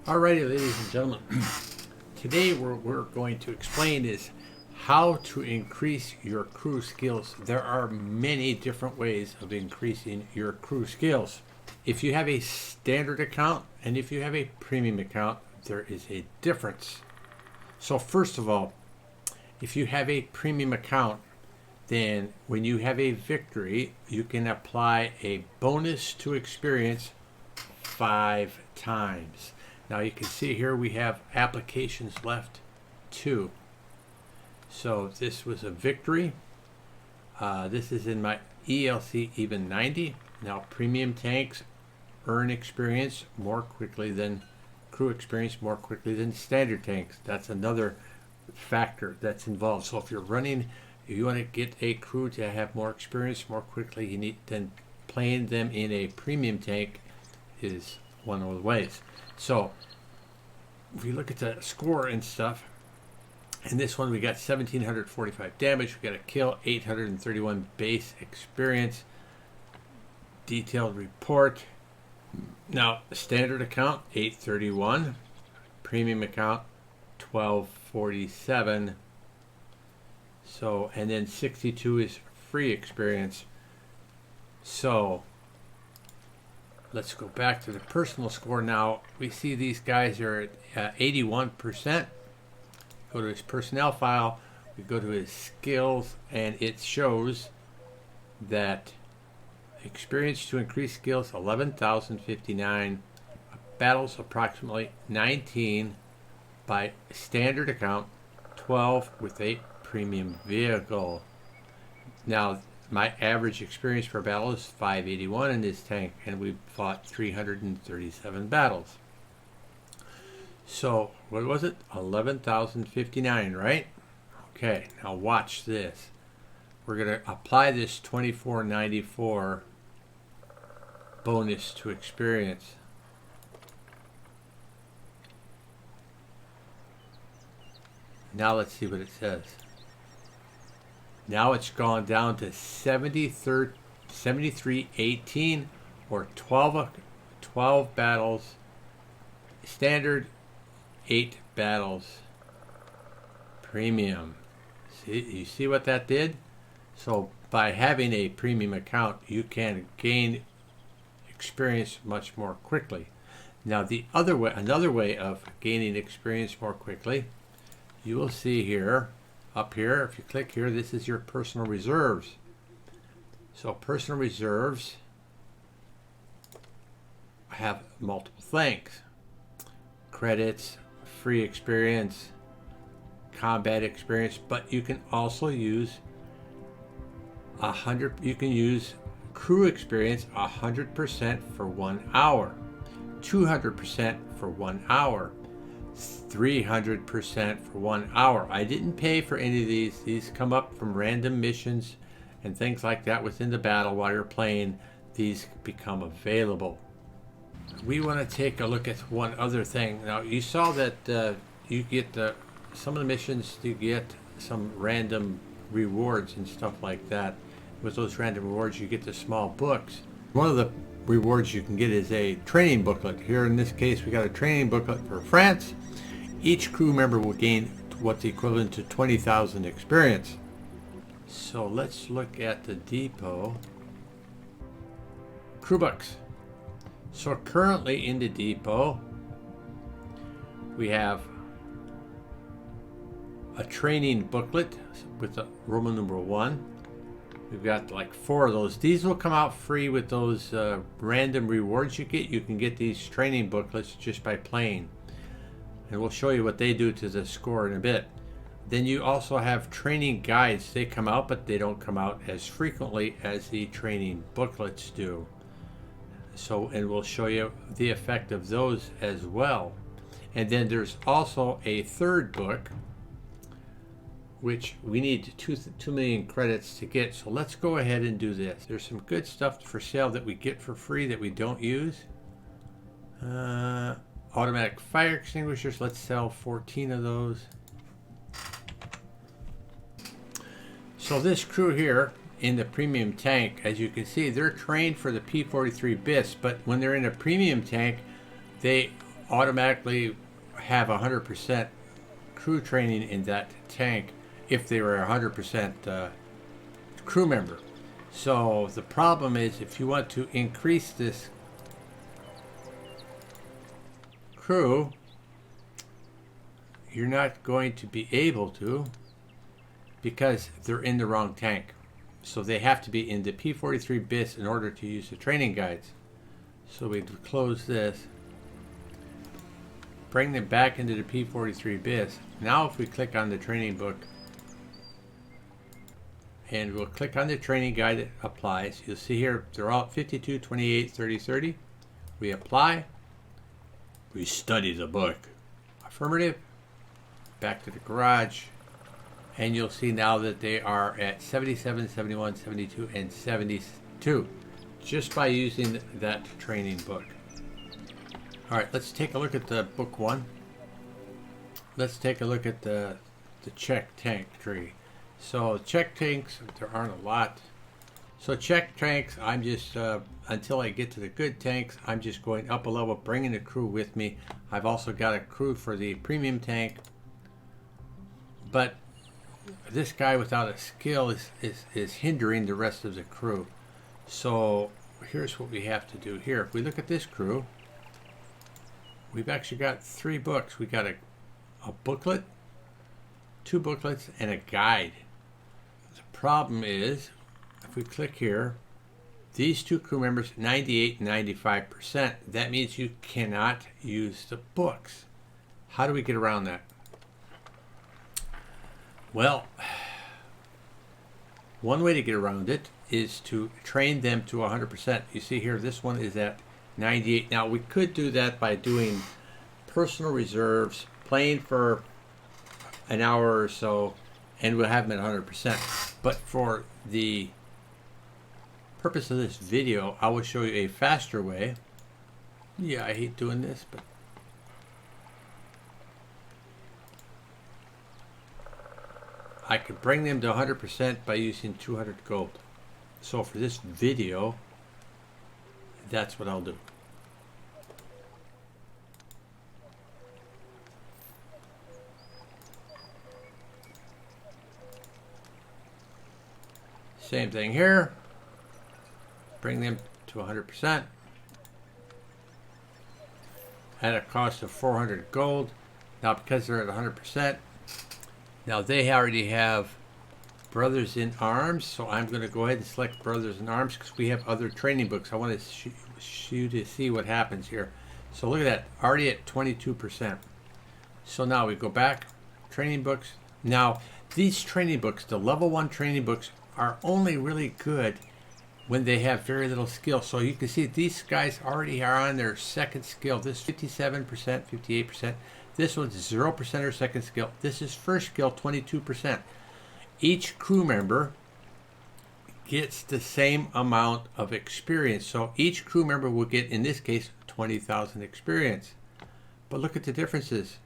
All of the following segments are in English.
Alrighty, ladies and gentlemen, today we're going to explain is how to increase your crew skills. There are many different ways of increasing your crew skills. If you have a standard account and if you have a premium account, there is a difference. So first of all, if you have a premium account, then when you have a victory, you can apply a bonus to experience 5 times. Now you can see here we have applications left 2. So this was a victory. This is in my ELC even 90. Now premium tanks earn experience more quickly than crew experience more quickly than standard tanks. That's another factor that's involved. So if you're running, if you want to get a crew to have more experience more quickly, you need then playing them in a premium tank is one of the ways. So if you look at the score and stuff, in this one we got 1745 damage, we got a kill, 831 base experience, detailed report. Now standard account 831, premium account 1247. So, and then 62 is free experience. So let's go back to the personal score now. We see these guys are at 81%. Go to his personnel file, we go to his skills, and it shows that experience to increase skills 11,059, battles approximately 19 by standard account, 12 with a premium vehicle. Now my average experience per battle is 581 in this tank, and we've fought 337 battles. So what was it? 11,059, right? Okay, now watch this. We're going to apply this 2494 bonus to experience. Now let's see what it says. Now it's gone down to 7318 or 12 battles. Standard 8 battles. Premium. See, you see what that did? So by having a premium account, you can gain experience much more quickly. Now the other way, another way of gaining experience more quickly, you will see here, up here, if you click here, this is your personal reserves. So personal reserves have multiple things. Credits, free experience, combat experience, but you can also use 100, you can use crew experience 100% for 1 hour, 200% for 1 hour, 300% for 1 hour. I didn't pay for any of these. These come up from random missions and things like that within the battle while you're playing. These become available. We want to take a look at one other thing. Now you saw that you get some of the missions, you get some random rewards and stuff like that. With those random rewards you get the small books. One of the rewards you can get is a training booklet. Here in this case we got a training booklet for France. Each crew member will gain what's equivalent to 20,000 experience. So let's look at the depot. Crew books. So currently in the depot we have a training booklet with the Roman numeral 1. We've got like 4 of those. These will come out free with those random rewards you get. You can get these training booklets just by playing. And we'll show you what they do to the score in a bit. Then you also have training guides. They come out, but they don't come out as frequently as the training booklets do. So, and we'll show you the effect of those as well. And then there's also a third book, which we need 2 million credits to get. So let's go ahead and do this. There's some good stuff for sale that we get for free that we don't use. Automatic fire extinguishers. Let's sell 14 of those. So this crew here in the premium tank, as you can see, they're trained for the P-43 BIS, but when they're in a premium tank, they automatically have 100% crew training in that tank if they were a 100% crew member. So the problem is, if you want to increase this crew, you're not going to be able to, because they're in the wrong tank. So they have to be in the P43 BIS in order to use the training guides. So we close this, bring them back into the P43 BIS. Now if we click on the training book, and we'll click on the training guide that applies, you'll see here they're all 52, 28, 30, 30. We apply, we study the book. Affirmative. Back to the garage, and you'll see now that they are at 77, 71, 72, and 72 just by using that training book. All right, let's take a look at the book one. Let's take a look at the check tank tree. So check tanks, there aren't a lot. So check tanks, I'm just, until I get to the good tanks, I'm just going up a level, bringing the crew with me. I've also got a crew for the premium tank. But this guy without a skill is hindering the rest of the crew. So here's what we have to do here. If we look at this crew, we've actually got 3 books. We got a booklet, 2 booklets, and a guide. The problem is, if we click here, these 2 crew members, 98 and 95%. That means you cannot use the books. How do we get around that? Well, one way to get around it is to train them to 100%. You see here, this one is at 98. Now, we could do that by doing personal reserves, playing for an hour or so, and we'll have them at 100%. But for the purpose of this video, I will show you a faster way. Yeah, I hate doing this, but I could bring them to 100% by using 200 gold. So for this video, that's what I'll do. Same thing here. Bring them to 100% at a cost of 400 gold. Now because they're at 100%, now they already have Brothers in Arms, so I'm going to go ahead and select Brothers in Arms because we have other training books. I want to you to see what happens here. So look at that, already at 22%. So now we go back, training books. Now these training books, the level 1 training books, are only really good when they have very little skill. So you can see these guys already are on their second skill. This 57%, 58%. This one's 0% or second skill. This is first skill, 22%. Each crew member gets the same amount of experience. So each crew member will get, in this case, 20,000 experience. But look at the differences.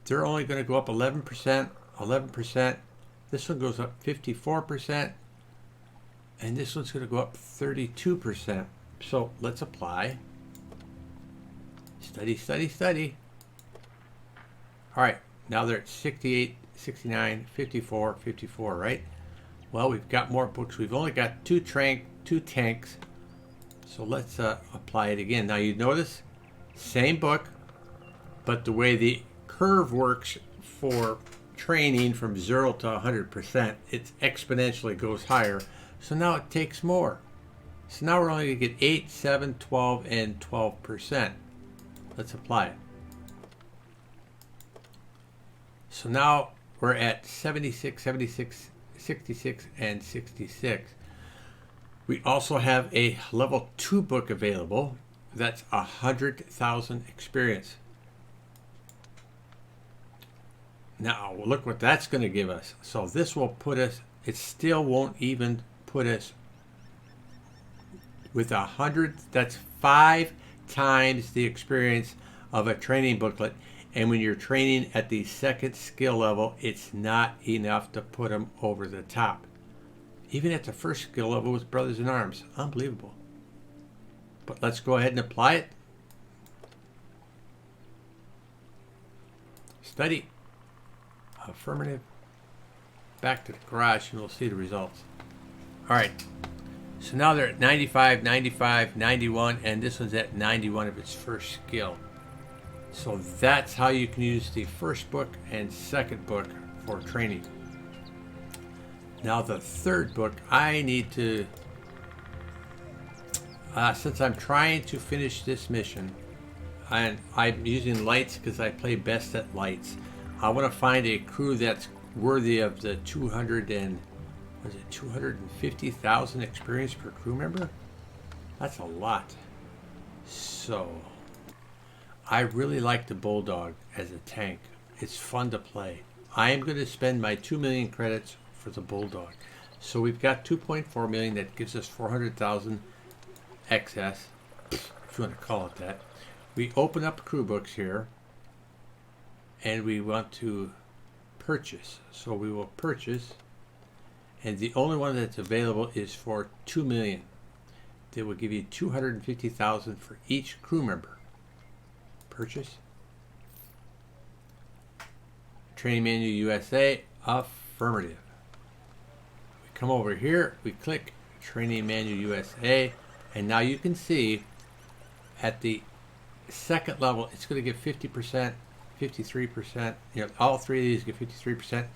They're only going to go up 11%, 11%. This one goes up 54%. And this one's going to go up 32%. So let's apply. Study, study, study. All right, now they're at 68, 69, 54, 54, right? Well, we've got more books. We've only got two tanks. So let's apply it again. Now you notice, same book, but the way the curve works for training from 0 to 100%, it exponentially goes higher. So now it takes more. So now we're only going to get 8, 7, 12, and 12%. Let's apply it. So now we're at 76, 76, 66, and 66. We also have a level 2 book available. That's 100,000 experience. Now look what that's going to give us. So this will put us, it still won't even put us with 100. That's 5 times the experience of a training booklet. And when you're training at the second skill level, it's not enough to put them over the top. Even at the first skill level with Brothers in Arms. Unbelievable. But let's go ahead and apply it. Study. Affirmative. Back to the garage and we'll see the results. All right. So now they're at 95, 95, 91, and this one's at 91 of its first skill. So that's how you can use the first book and second book for training. Now the third book, I need to, since I'm trying to finish this mission, and I'm using lights because I play best at lights. I want to find a crew that's worthy of the 250,000 experience per crew member? That's a lot. So I really like the Bulldog as a tank. It's fun to play. I am going to spend my 2 million credits for the Bulldog. So we've got 2.4 million. That gives us 400,000 excess, if you want to call it that. We open up crew books here and we want to purchase. So we will purchase, and the only one that's available is for 2 million. They will give you 250,000 for each crew member. Purchase. Training Manual USA, affirmative. We come over here, we click Training Manual USA, and now you can see at the second level it's going to get 50%, 53%, all three of these get 53%,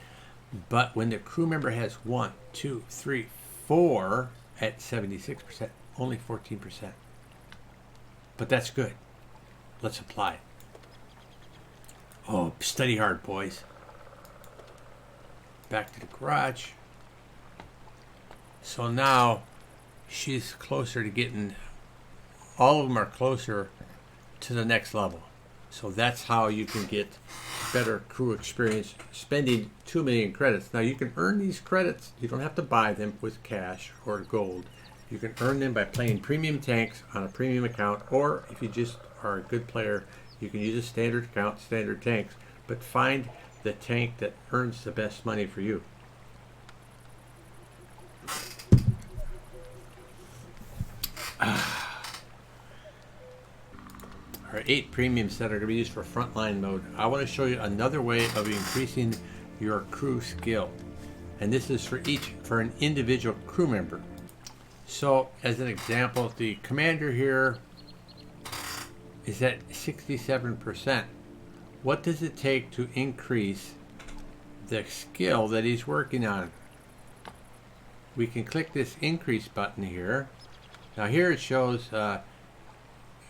but when the crew member has 1, 2, 3, 4 at 76%, only 14%. But that's good. Let's apply it. Oh, study hard, boys. Back to the garage. So now she's closer to getting, all of them are closer to the next level. So that's how you can get better crew experience, spending 2 million credits. Now you can earn these credits. You don't have to buy them with cash or gold. You can earn them by playing premium tanks on a premium account, or if you just are a good player, you can use a standard account, standard tanks, but find the tank that earns the best money for you. Our 8 premiums that are going to be used for frontline mode. I want to show you another way of increasing your crew skill, and this is for an individual crew member. So as an example, the commander here is at 67%. What does it take to increase the skill that he's working on? We can click this increase button here. Now here it shows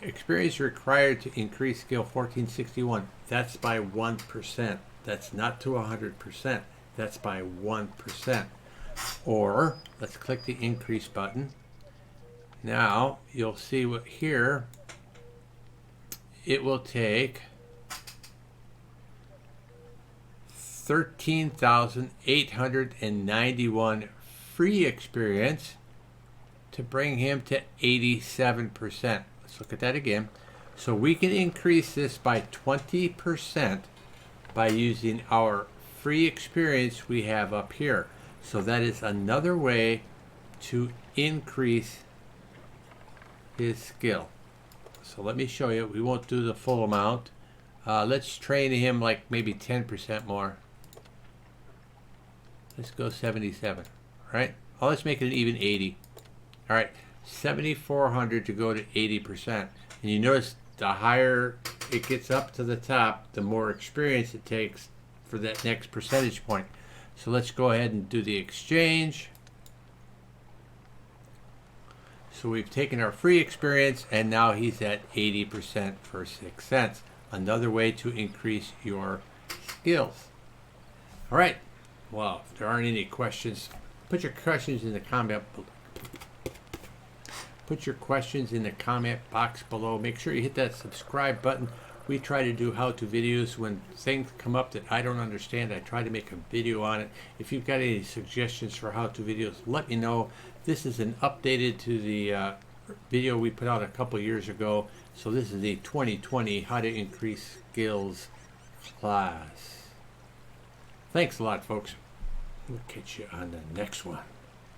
experience required to increase skill 1461. That's by 1%. That's not to 100%. That's by 1%. Or let's click the increase button. Now you'll see what here it will take 13,891 free experience to bring him to 87%. Let's look at that again. So we can increase this by 20% by using our free experience we have up here. So that is another way to increase his skill. So let me show you. We won't do the full amount. Let's train him like maybe 10% more. Let's go 77. All right. Oh, let's make it an even 80. All right. 7,400 to go to 80%. And you notice the higher it gets up to the top, the more experience it takes for that next percentage point. So let's go ahead and do the exchange. So we've taken our free experience and now he's at 80% for 6 cents. Another way to increase your skills. All right. Well, if there aren't any questions, put your questions in the comment below. Put your questions in the comment box below. Make sure you hit that subscribe button. We try to do how-to videos. When things come up that I don't understand, I try to make a video on it. If you've got any suggestions for how-to videos, let me know. This is an updated to the video we put out a couple years ago. So this is the 2020 How to Increase Skills class. Thanks a lot, folks. We'll catch you on the next one.